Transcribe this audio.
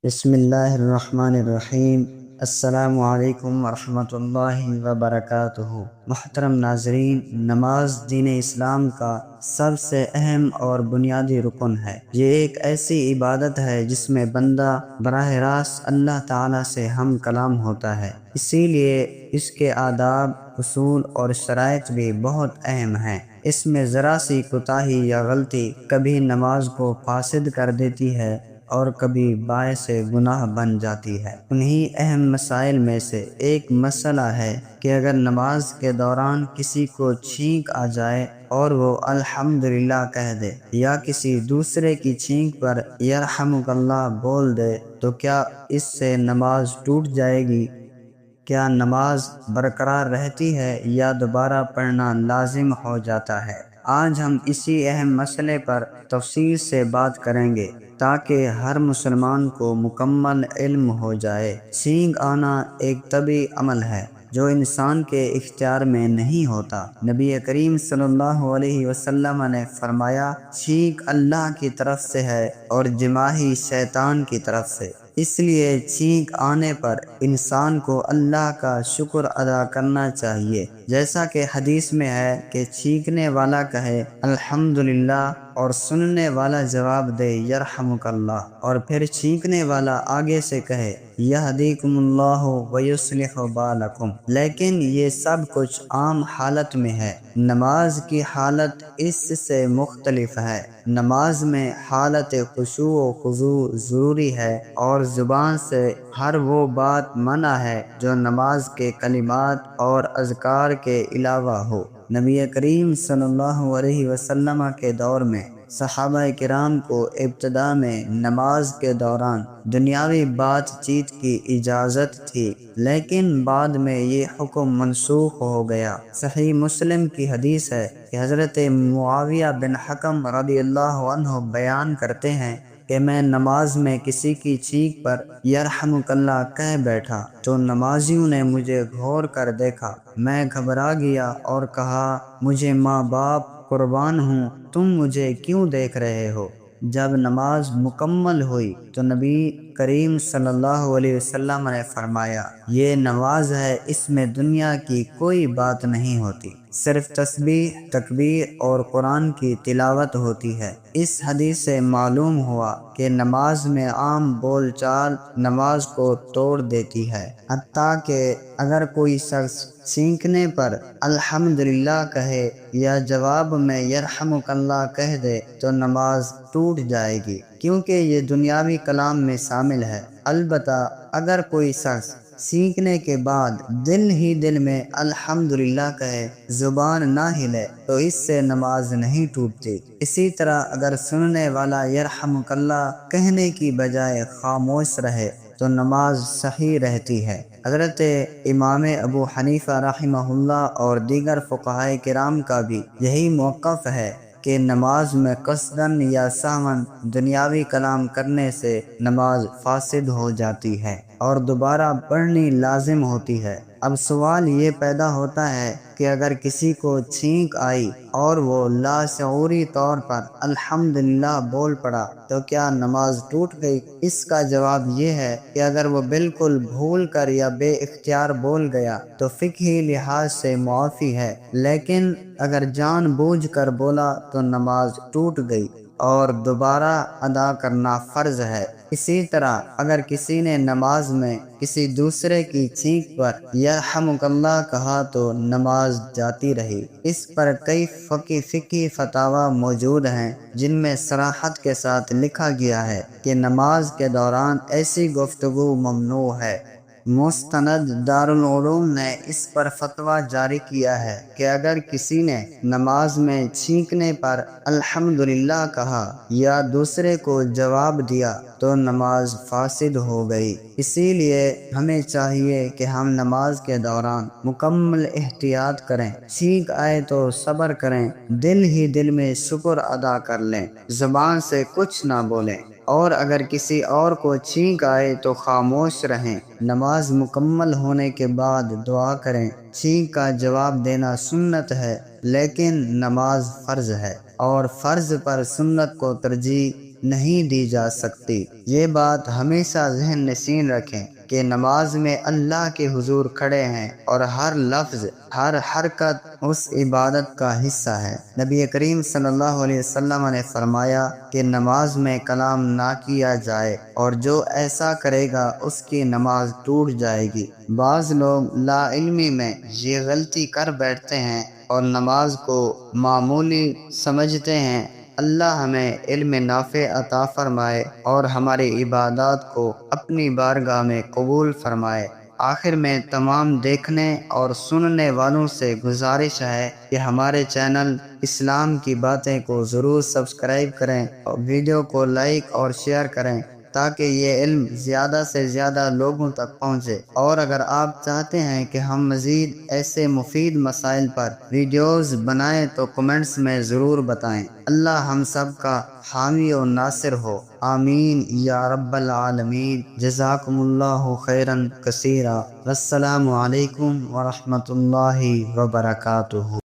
بسم اللہ الرحمن الرحیم۔ السلام علیکم ورحمۃ اللہ وبرکاتہ۔ محترم ناظرین، نماز دین اسلام کا سب سے اہم اور بنیادی رکن ہے۔ یہ ایک ایسی عبادت ہے جس میں بندہ براہ راست اللہ تعالیٰ سے ہم کلام ہوتا ہے، اسی لیے اس کے آداب، اصول اور شرائط بھی بہت اہم ہیں۔ اس میں ذرا سی کوتاہی یا غلطی کبھی نماز کو فاسد کر دیتی ہے اور کبھی باعث گناہ بن جاتی ہے۔ انہی اہم مسائل میں سے ایک مسئلہ ہے کہ اگر نماز کے دوران کسی کو چھینک آ جائے اور وہ الحمدللہ کہہ دے یا کسی دوسرے کی چھینک پر یرحمک اللہ بول دے تو کیا اس سے نماز ٹوٹ جائے گی؟ کیا نماز برقرار رہتی ہے یا دوبارہ پڑھنا لازم ہو جاتا ہے؟ آج ہم اسی اہم مسئلے پر تفصیل سے بات کریں گے تاکہ ہر مسلمان کو مکمل علم ہو جائے۔ چھینک آنا ایک طبعی عمل ہے جو انسان کے اختیار میں نہیں ہوتا۔ نبی کریم صلی اللہ علیہ وسلم نے فرمایا، چھینک اللہ کی طرف سے ہے اور جماحی شیطان کی طرف سے۔ اس لیے چھینک آنے پر انسان کو اللہ کا شکر ادا کرنا چاہیے، جیسا کہ حدیث میں ہے کہ چھینکنے والا کہے الحمدللہ اور سننے والا جواب دے یرحمک اللہ، اور پھر چھینکنے والا آگے سے کہے یہدیکم اللہ ویصلح بالکم۔ لیکن یہ سب کچھ عام حالت میں ہے، نماز کی حالت اس سے مختلف ہے۔ نماز میں حالت خشوع و خضوع ضروری ہے اور زبان سے ہر وہ بات منع ہے جو نماز کے کلمات اور اذکار کے علاوہ ہو۔ نبی کریم صلی اللہ علیہ وسلم کے دور میں صحابہ کرام کو ابتدا میں نماز کے دوران دنیاوی بات چیت کی اجازت تھی، لیکن بعد میں یہ حکم منسوخ ہو گیا۔ صحیح مسلم کی حدیث ہے کہ حضرت معاویہ بن حکم رضی اللہ عنہ بیان کرتے ہیں کہ میں نماز میں کسی کی چھینک پر یرحمک اللہ کہہ بیٹھا تو نمازیوں نے مجھے گھور کر دیکھا، میں گھبرا گیا اور کہا مجھے ماں باپ قربان ہوں، تم مجھے کیوں دیکھ رہے ہو؟ جب نماز مکمل ہوئی تو نبی کریم صلی اللہ علیہ وسلم نے فرمایا، یہ نماز ہے، اس میں دنیا کی کوئی بات نہیں ہوتی، صرف تسبیح، تکبیر اور قرآن کی تلاوت ہوتی ہے۔ اس حدیث سے معلوم ہوا کہ نماز میں عام بول چال نماز کو توڑ دیتی ہے، حتیٰ کہ اگر کوئی شخص چھینکنے پر الحمدللہ کہے یا جواب میں یرحمک اللہ کہہ دے تو نماز ٹوٹ جائے گی، کیونکہ یہ دنیاوی کلام میں شامل ہے۔ البتہ اگر کوئی شخص چھینکنے کے بعد دل ہی دل میں الحمدللہ کہے، زبان نہ ہلے، تو اس سے نماز نہیں ٹوٹتی۔ اسی طرح اگر سننے والا یرحمک اللہ کہنے کی بجائے خاموش رہے تو نماز صحیح رہتی ہے۔ حضرت امام ابو حنیفہ رحمہ اللہ اور دیگر فقہائے کرام کا بھی یہی موقف ہے کہ نماز میں قصداً یا سہواً دنیاوی کلام کرنے سے نماز فاسد ہو جاتی ہے اور دوبارہ پڑھنی لازم ہوتی ہے۔ اب سوال یہ پیدا ہوتا ہے کہ اگر کسی کو چھینک آئی اور وہ لاشعوری طور پر الحمدللہ بول پڑا تو کیا نماز ٹوٹ گئی؟ اس کا جواب یہ ہے کہ اگر وہ بالکل بھول کر یا بے اختیار بول گیا تو فقہی لحاظ سے معافی ہے، لیکن اگر جان بوجھ کر بولا تو نماز ٹوٹ گئی اور دوبارہ ادا کرنا فرض ہے۔ اسی طرح اگر کسی نے نماز میں کسی دوسرے کی چھینک پر یرحمک اللہ کہا تو نماز جاتی رہی۔ اس پر کئی فقہی فتاوی موجود ہیں جن میں صراحت کے ساتھ لکھا گیا ہے کہ نماز کے دوران ایسی گفتگو ممنوع ہے۔ مستند دارالعلوم نے اس پر فتویٰ جاری کیا ہے کہ اگر کسی نے نماز میں چھینکنے پر الحمدللہ کہا یا دوسرے کو جواب دیا تو نماز فاسد ہو گئی۔ اسی لیے ہمیں چاہیے کہ ہم نماز کے دوران مکمل احتیاط کریں، چھینک آئے تو صبر کریں، دل ہی دل میں شکر ادا کر لیں، زبان سے کچھ نہ بولیں، اور اگر کسی اور کو چھینک آئے تو خاموش رہیں۔ نماز مکمل ہونے کے بعد دعا کریں۔ چھینک کا جواب دینا سنت ہے، لیکن نماز فرض ہے اور فرض پر سنت کو ترجیح نہیں دی جا سکتی۔ یہ بات ہمیشہ ذہن نشین رکھیں کہ نماز میں اللہ کے حضور کھڑے ہیں اور ہر لفظ، ہر حرکت اس عبادت کا حصہ ہے۔ نبی کریم صلی اللہ علیہ وسلم نے فرمایا کہ نماز میں کلام نہ کیا جائے، اور جو ایسا کرے گا اس کی نماز ٹوٹ جائے گی۔ بعض لوگ لا علمی میں یہ غلطی کر بیٹھتے ہیں اور نماز کو معمولی سمجھتے ہیں۔ اللہ ہمیں علم نافع عطا فرمائے اور ہماری عبادات کو اپنی بارگاہ میں قبول فرمائے۔ آخر میں تمام دیکھنے اور سننے والوں سے گزارش ہے کہ ہمارے چینل اسلام کی باتیں کو ضرور سبسکرائب کریں اور ویڈیو کو لائک اور شیئر کریں تاکہ یہ علم زیادہ سے زیادہ لوگوں تک پہنچے۔ اور اگر آپ چاہتے ہیں کہ ہم مزید ایسے مفید مسائل پر ویڈیوز بنائیں تو کمنٹس میں ضرور بتائیں۔ اللہ ہم سب کا حامی و ناصر ہو، آمین یا رب العالمین۔ جزاکم اللہ خیرا کثیرا۔ السلام علیکم ورحمۃ اللہ وبرکاتہ۔